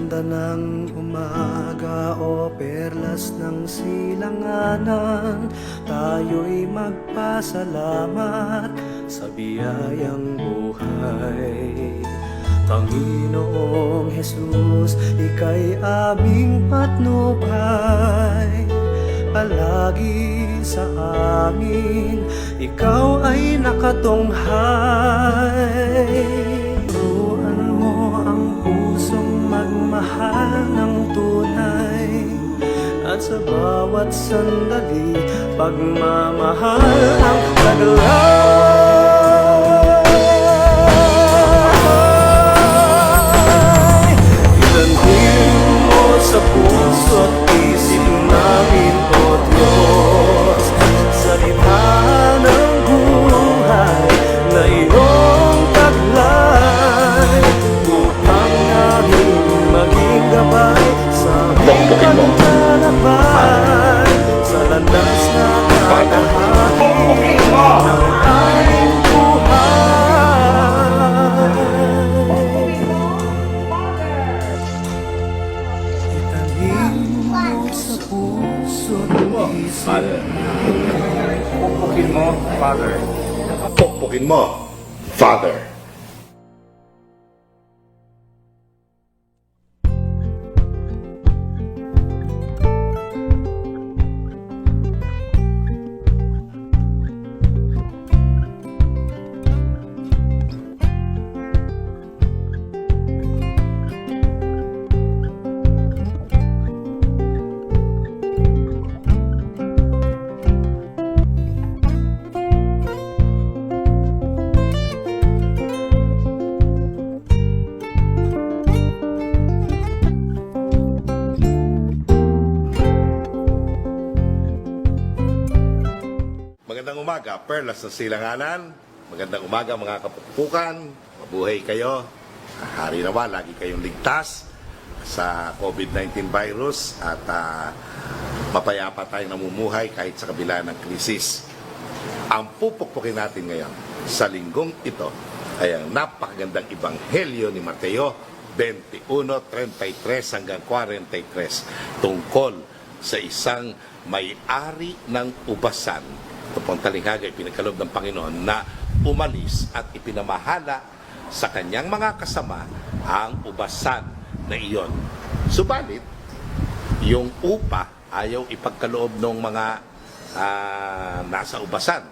Ganda ng umaga o perlas ng silanganan, tayo'y magpasalamat sa biyayang buhay. Panginoong Jesus, Ika'y aming patnubay. Palagi sa amin, Ikaw ay nakatunghay. Turuan mo ang pusong magmahal ng tunay, at sa bawat sandali, pagmamahal ang taglay. Ilanhin mo sa puso't isip namin, O Diyos, salita ng buhay na iyong taglay, upang namin maging gabay sa aming paglalakbay, sa landas na kakahati ng aming buhay. Itanim mo sa puso't isip. Father. Pukpukin mo, Father. Pukpukin mo, Father. Magandang umaga, Perlas ng Silanganan. Magandang umaga mga kapukpukan. Mabuhay kayo. Hari naman, lagi kayong ligtas sa COVID-19 virus at mapayapa tayong namumuhay kahit sa kabila ng krisis. Ang pupukpukin natin ngayon sa linggong ito ay ang napakagandang ebanghelyo ni Mateo 21:33 hanggang 43 tungkol sa isang may-ari ng ubasan. Ito pong talinghaga ipinagkaloob ng Panginoon na umalis at ipinamahala sa kanyang mga kasama ang ubasan na iyon. Subalit, yung upa ayaw ipagkaloob ng mga nasa ubasan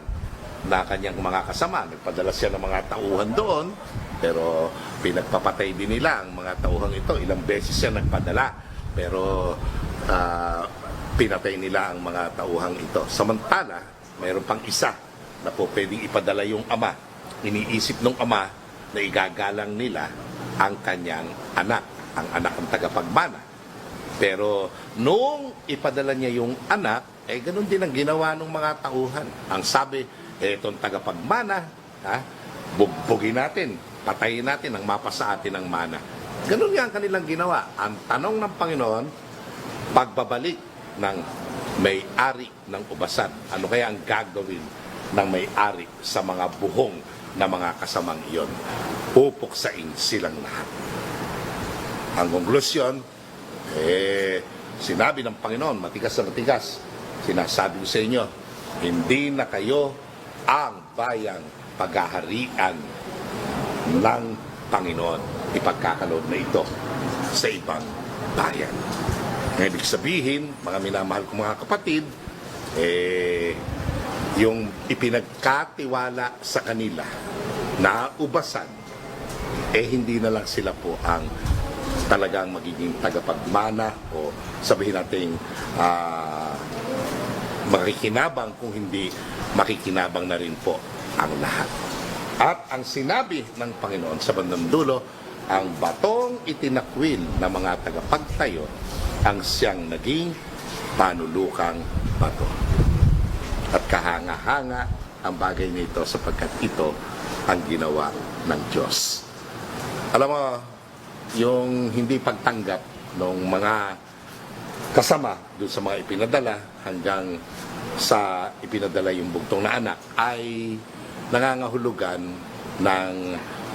na kanyang mga kasama. Nagpadala siya ng mga tauhan doon, pero pinagpapatay din nila ang mga tauhan ito. Ilang beses siya nagpadala, pero pinatay nila ang mga tauhang ito. Samantala, mayroon pang isa na po pwedeng ipadala yung ama. Iniisip ng ama na igagalang nila ang kanyang anak, ang anak ng tagapagmana. Pero nung ipadala niya yung anak, ganun din ang ginawa ng mga tauhan. Ang sabi, itong tagapagmana, bugbugin natin, patayin natin ang mapa sa atin ng mana. Ganun nga ang kanilang ginawa. Ang tanong ng Panginoon, pagbabalik ng may-ari ng ubasan. Ano kaya ang gagawin ng may-ari sa mga buhong na mga kasamang iyon? Pupuksain silang lahat. Ang konklusyon, sinabi ng Panginoon, matigas na matigas, sinasabi ko sa inyo, hindi na kayo ang bayang paghaharian ng Panginoon. Ipagkakaloob na ito sa ibang bayan. Ang ibig sabihin, mga minamahal kong mga kapatid, yung ipinagkatiwala sa kanila na ubasan, hindi na lang sila po ang talagang magiging tagapagmana o sabihin natin makikinabang, kung hindi makikinabang na rin po ang lahat. At ang sinabi ng Panginoon sa bandang dulo, ang batong itinakwil ng mga tagapagtayo ang siyang naging panulukang bato. At kahanga-hanga ang bagay nito sapagkat ito ang ginawa ng Diyos. Alam mo, yung hindi pagtanggap ng mga kasama doon sa mga ipinadala hanggang sa ipinadala yung bugtong na anak ay nangangahulugan ng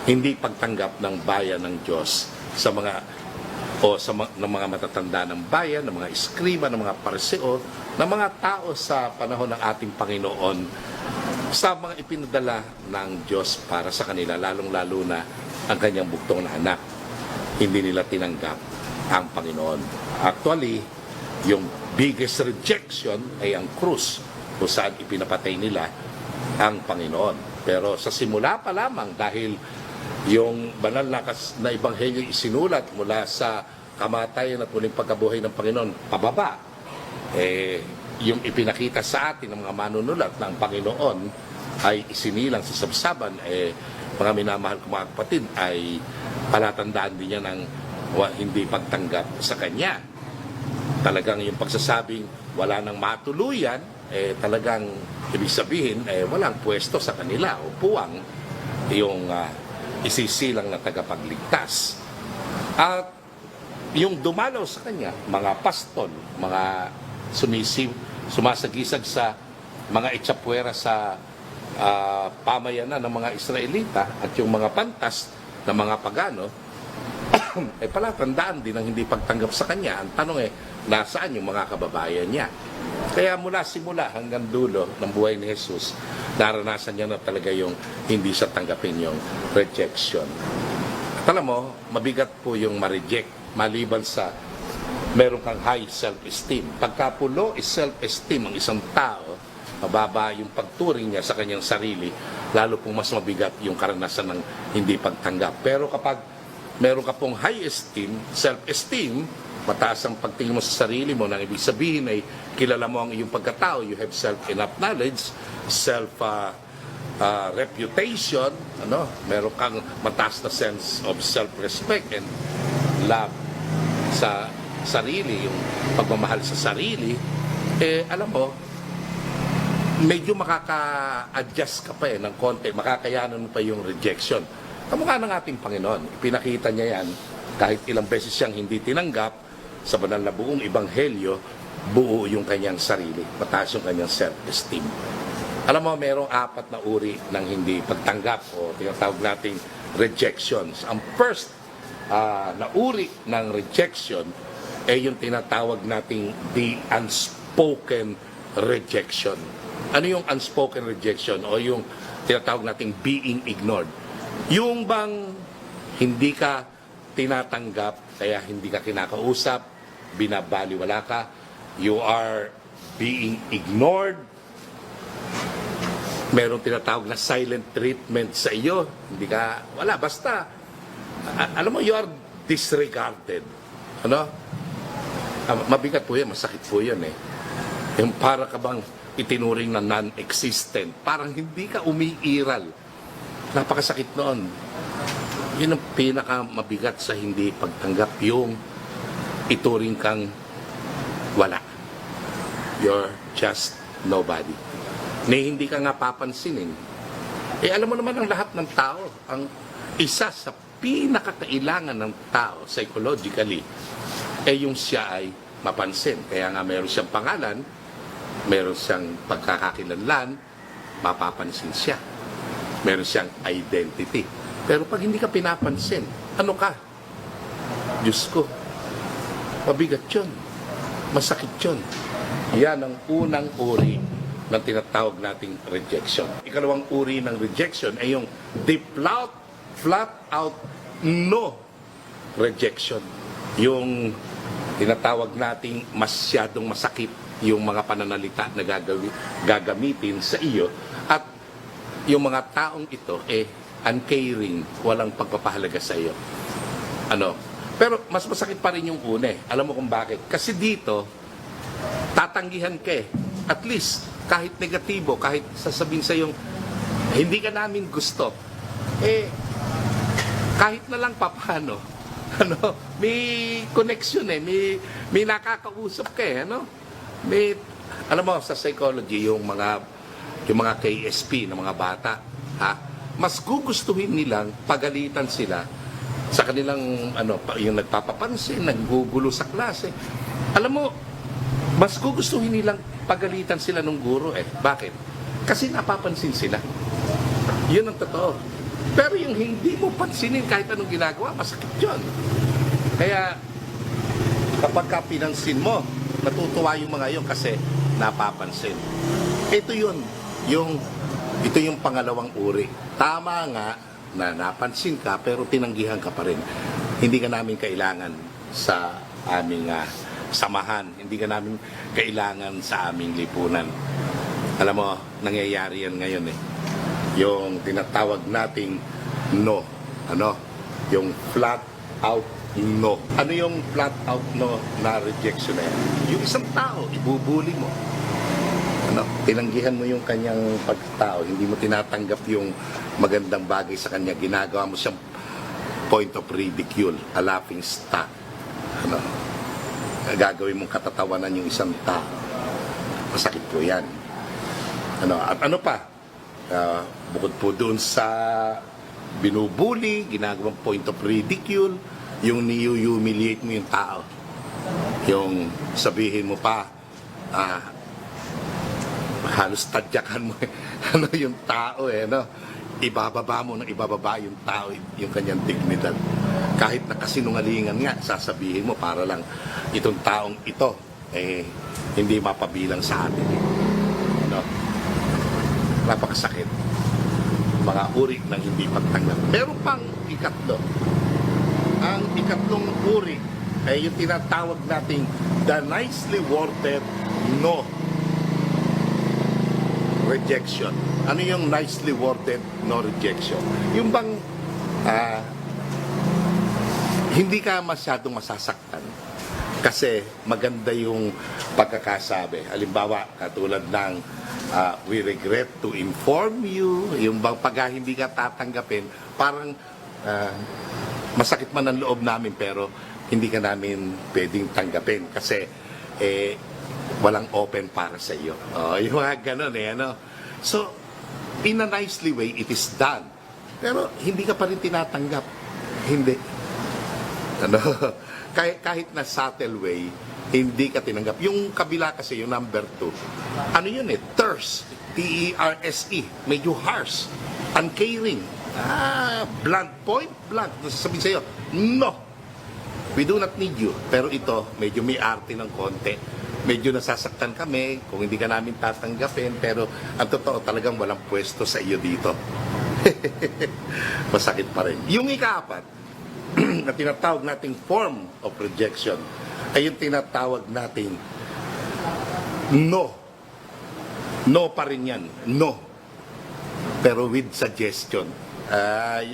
hindi pagtanggap ng bayan ng Diyos sa mga o ng mga matatanda ng bayan, ng mga eskriba, ng mga pariseo, ng mga tao sa panahon ng ating Panginoon sa mga ipinadala ng Diyos para sa kanila, lalong-lalo na ang kanyang buktong na anak. Hindi nila tinanggap ang Panginoon. Actually, yung biggest rejection ay ang krus, kung saan ipinapatay nila ang Panginoon. Pero sa simula pa lamang, dahil yung banal na ebanghelyo isinulat mula sa kamatayan at muling pagkabuhay ng Panginoon pababa, yung ipinakita sa atin ng mga manunulat ng Panginoon ay isinilang sa sabsaban, mga minamahal kong mga kapatid, ay palatandaan din niya ng hindi pagtanggap sa Kanya. Talagang yung pagsasabing wala nang matuluyan, talagang ibig sabihin, walang pwesto sa kanila o puwang yung isisilang na tagapagligtas. At yung dumalaw sa Kanya, mga pastol, mga sumasagisag sa mga itsapwera sa pamayanan ng mga Israelita at yung mga pantas ng mga pagano, ay palatandaan din ang hindi pagtanggap sa Kanya. Ang tanong nasaan yung mga kababayan niya? Kaya mula simula hanggang dulo ng buhay ni Jesus, naranasan niya na talaga yung hindi siya tanggapin yung rejection. At alam mo, mabigat po yung ma-reject maliban sa meron kang high self-esteem. Pagka po low is self-esteem ang isang tao, mababa yung pagturing niya sa kanyang sarili, lalo pong mas mabigat yung karanasan ng hindi pagtanggap. Pero kapag meron ka pong high esteem, self-esteem, mataas ang pagtingin mo sa sarili mo, nang ibig sabihin ay kilala mo ang iyong pagkatao, you have self-enough knowledge, reputation, meron kang mataas na sense of self-respect and love sa sarili, yung pagmamahal sa sarili, alam mo, medyo makaka-adjust ka pa ng konti, makakayanan mo pa yung rejection. Kamukha ng ating Panginoon, ipinakita niya yan kahit ilang beses siyang hindi tinanggap sa banal na buong ebanghelyo, buo yung kanyang sarili, mataas yung kanyang self-esteem. Alam mo, merong 4 na uri ng hindi pagtanggap o tinatawag nating rejections. Ang first na uri ng rejection ay yung tinatawag nating the unspoken rejection. Ano yung unspoken rejection o yung tinatawag nating being ignored? Yung bang hindi ka tinatanggap, kaya hindi ka kinakausap, binabaliwala ka, you are being ignored, merong tinatawag na silent treatment sa iyo, hindi ka, wala, basta, alam mo, you are disregarded. Mabigat po yan, masakit po yan Yung para ka bang itinuring na non-existent, parang hindi ka umiiral. Napakasakit noon. Yun ang pinakamabigat sa hindi pagtanggap, yung ituring kang wala. You're just nobody. Hindi ka nga papansinin. Alam mo naman ang lahat ng tao, ang isa sa pinakakailangan ng tao psychologically, yung siya ay mapansin. Kaya nga meron siyang pangalan, meron siyang pagkakakilanlan, mapapansin siya. Meron siyang identity. Pero pag hindi ka pinapansin, ano ka? Diyos ko, mabigat yun. Masakit yun. Yan ang unang uri ng tinatawag nating rejection. Ikalawang uri ng rejection ay yung the flat out no rejection. Yung tinatawag nating masyadong masakit yung mga pananalita na gagamitin sa iyo, at yung mga taong ito uncaring, walang pagpapahalaga sa iyo. Pero mas masakit pa rin yung una. Alam mo kung bakit? Kasi dito tatanggihan ka At least kahit negatibo, kahit sasabihin sa yung hindi ka namin gusto, kahit na lang papaano, may connection may nakakausap ka may, alam mo, sa psychology, yung mga KSP ng mga bata, mas gugustuhin nilang pagalitan sila sa kanilang yung nagpapapansin, naggugulo sa klase. Alam mo, mas gugustuhin nilang pagalitan sila ng guro Bakit? Kasi napapansin sila. Yun ang totoo. Pero yung hindi mo pansinin kahit anong ginagawa, masakit yun. Kaya Kapag ka pinansin mo, natutuwa yung mga yon kasi napapansin. Ito yun, ito yung pangalawang uri. Tama nga na napansin ka pero tinanggihan ka pa rin. Hindi ka namin kailangan sa aming samahan. Hindi ka namin kailangan sa aming lipunan. Alam mo, nangyayari yan ngayon eh. Yung tinatawag nating no. Ano? Yung flat out no. Ano yung flat out no na rejection na yan? Yung isang tao, ibubuli mo. Ano? Tinanggihan mo yung kanyang pagkatao. Hindi mo tinatanggap yung magandang bagay sa kanya. Ginagawa mo siyang point of ridicule, a laughing stock. Ano? Gagawin mong katatawanan yung isang tao. Masakit po yan. Ano? At ano pa? Bukod po doon sa binubuli, ginagawang point of ridicule, yung ni-humiliate mo yung tao. Yung sabihin mo pa, halos tadyakan mo ano yung tao no? Ibababa mo ng ibababa yung tao, yung kanyang dignidad. Kahit na kasinungalingan nga, sasabihin mo para lang itong taong ito, hindi mapabilang sa atin. No? Napakasakit. Mga uri ng hindi pagtanggap. Meron pang ikatlo. Ang ikatlong uri ay yung tinatawag nating the nicely worded no rejection. Ano yung nicely worded no rejection? Yung bang hindi ka masyadong masasaktan kasi maganda yung pagkakasabi. Halimbawa, katulad ng we regret to inform you, yung bang pag hindi ka tatanggapin, parang masakit man ang loob namin pero hindi ka namin pwedeng tanggapin kasi walang open para sa iyo. Yung mga ganun ano. So, in a nicely way, it is done. Pero hindi ka pa rin tinatanggap. Hindi. Ano? kahit na subtle way, hindi ka tinanggap. Yung kabila kasi, yung number 2, ano yun terse. T-E-R-S-E. Medyo harsh. Uncaring. Blunt point, blunt. Sabihin sa'yo, no. We do not need you. Pero ito, medyo may arte ng konti. Medyo nasasaktan kami kung hindi ka namin tatanggapin. Pero ang totoo talagang walang pwesto sa iyo dito. Masakit pa rin. Yung ikaapat, na tinatawag nating form of rejection, ay yung tinatawag nating no. No pa rin yan. No. Pero with suggestion.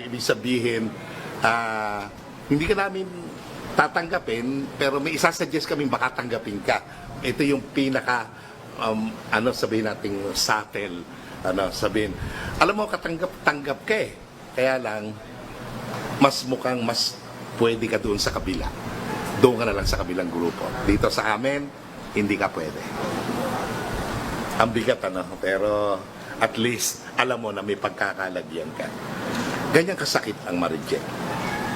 Ibig sabihin, hindi ka namin tatanggapin, pero may isasuggest kami baka tanggapin ka. Ito yung pinaka, sabihin nating subtle, sabihin, alam mo, katanggap-tanggap ka eh. Kaya lang, mas pwede ka doon sa kabila. Doon ka na lang sa kabilang grupo. Dito sa amin, hindi ka pwede. Ang bigat, pero at least, alam mo na may pagkakalagyan ka. Ganyan kasakit ang ma-reject.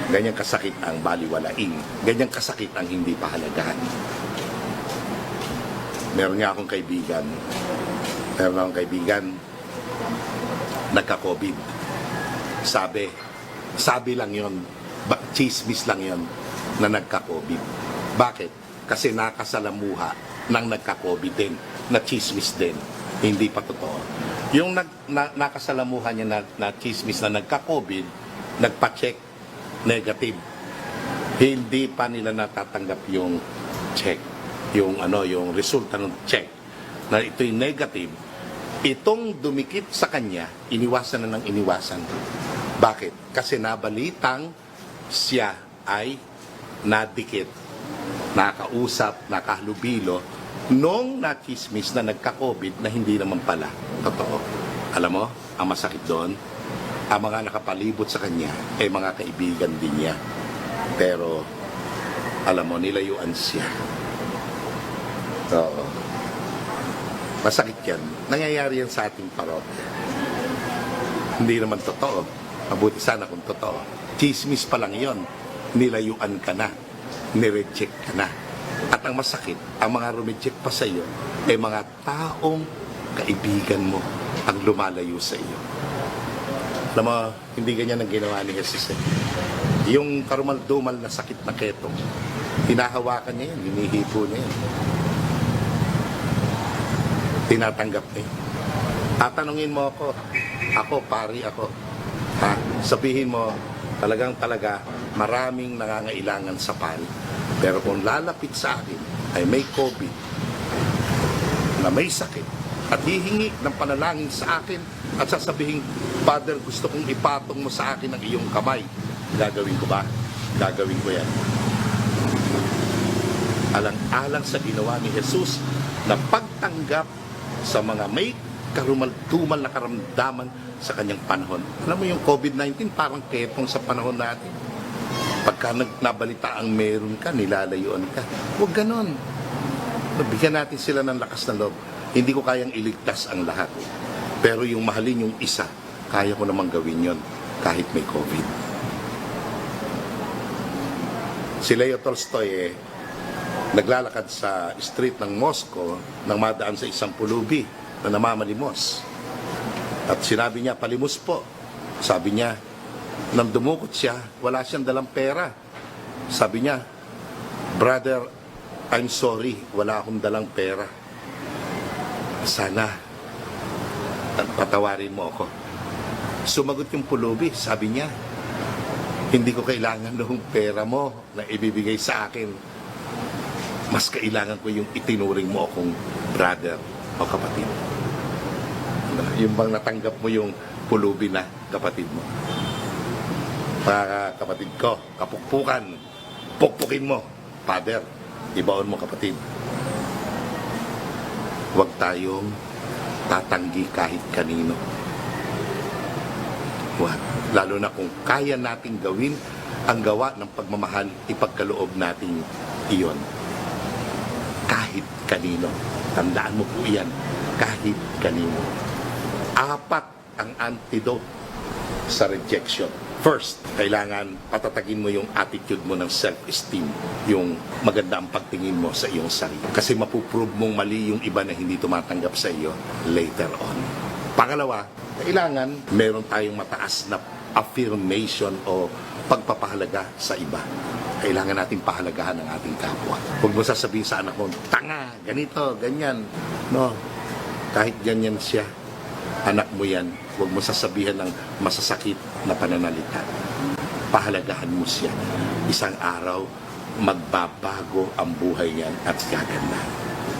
Ganyan kasakit ang baliwalain. Ganyan kasakit ang hindi pahalagahan. Meron nga akong kaibigan. Nagka-COVID. Sabi lang yon, chismis lang yon na nagka-COVID. Bakit? Kasi nakasalamuha ng nagka-COVID din, na chismis din. Hindi pa totoo. Yung nakasalamuha niya na chismis na nagka-COVID, nagpa-check, negative. Hindi pa nila natatanggap yung check, yung resulta ng check na ito'y negative. Itong dumikit sa kanya, iniwasan na ng iniwasan. Bakit? Kasi nabalitang siya ay nadikit, nakausap, nakahalubilo nung nakismis na nagka-COVID na hindi naman pala totoo. Alam mo, ang masakit doon, ang mga nakapalibot sa kanya ay mga kaibigan din niya. Pero, alam mo, nilayuan siya. Oo. Masakit yan. Nangyayari yan sa ating parokya. Hindi naman totoo. Mabuti sana kung totoo. Chismis pa lang yon. Nilayuan ka na. Nireject ka na. At ang masakit, ang mga rumeject pa sa iyo ay mga taong kaibigan mo ang lumalayo sa iyo. Alam mo, hindi ganyan ang ginawa ni Jesus. Yung karumal-dumal na sakit na ketong, Hinahawakan niya yan, hinihipo niya yan. Tinatanggap niya. Tatanungin mo ako pari ako. Ha? Sabihin mo, talagang maraming nangangailangan sa PAL. Pero kung lalapit sa akin ay may COVID, na may sakit, at hihingi ng panalangin sa akin, at sasabihin, Father, gusto kong ipatong mo sa akin ang iyong kamay. Gagawin ko ba? Gagawin ko yan. Alang-alang sa ginawa ni Jesus na pagtanggap sa mga may karumal-dumal na karamdaman sa kanyang panahon. Alam mo yung COVID-19 parang ketong sa panahon natin. Pagka nabalita ang meron ka, nilalayuan ka. Huwag ganon. Bigyan natin sila ng lakas ng loob. Hindi ko kayang iligtas ang lahat. Pero yung mahalin yung isa, kaya ko namang gawin yon kahit may COVID. Si Leo Tolstoy naglalakad sa street ng Moscow nang madaan sa isang pulubi na namamalimos. At sinabi niya, palimos po. Sabi niya, nang dumukot siya, wala siyang dalang pera. Sabi niya, brother, I'm sorry, wala akong dalang pera. Sana, patawarin mo ako. Sumagot yung pulubi, sabi niya, hindi ko kailangan ng pera mo na ibibigay sa akin. Mas kailangan ko yung itinuring mo akong brother o kapatid. Yung bang natanggap mo yung pulubi na kapatid mo? Para kapatid ko, kapukpukan, pukpukin mo, Father, ibaon mo kapatid. Huwag tayong tatanggi kahit kanino. Huwag. Lalo na kung kaya nating gawin ang gawa ng pagmamahal, ipagkaloob natin iyon. Kahit kanino. Tandaan mo po iyan. Kahit kanino. 4 ang antidote sa rejection. First, kailangan patatagin mo yung attitude mo ng self-esteem. Yung maganda ang pagtingin mo sa iyong sarili. Kasi mapuprove mong mali yung iba na hindi tumatanggap sa iyo later on. Pangalawa, kailangan meron tayong mataas na affirmation o pagpapahalaga sa iba. Kailangan natin pahalagahan ang ating kapwa. Huwag mo sasabihin sa anak mo, tanga, ganito, ganyan. No, kahit ganyan siya, anak mo yan, huwag mo sasabihan ng masasakit na pananalita. Pahalagahan mo siya. Isang araw, magbabago ang buhay niyan at gaganda.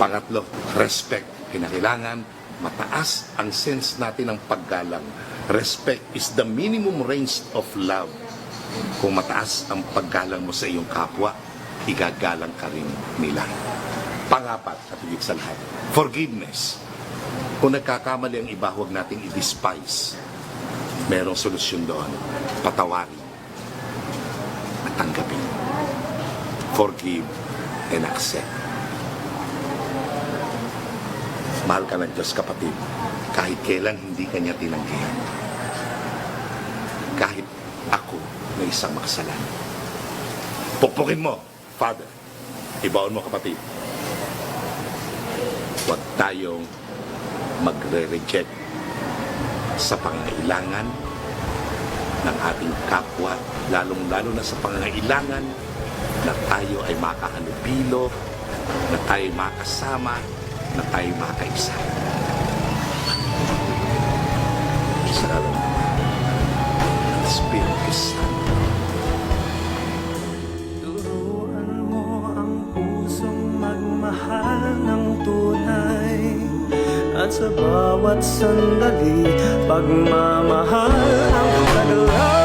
Pangatlo, respect. Kinakailangan mataas ang sense natin ng paggalang. Respect is the minimum range of love. Kung mataas ang paggalang mo sa iyong kapwa, igagalang ka rin nila. Pangapat, at higit sa lahat, forgiveness. Kung nagkakamali ang iba, huwag nating i-despise. Merong solusyon doon. Patawarin. At tanggapin. Forgive and accept. Mahal ka ng Diyos, kapatid. Kahit kailan hindi ka niya tinanggihan. Kahit ako na isang makasalanan. Pukpukin mo, Father. Ibaon mo, kapatid. Huwag tayong magre-reject sa pangangailangan ng ating kapwa, lalong-lalo na sa pangangailangan na tayo ay makahalubilo, na tayo ay makasama, na tayo ay makaisa. Salamat. Espiritu Santo. Turuan mo ang pusong magmahal ng tunay, at sa bawat sandali pagmamahal ang kagalaw.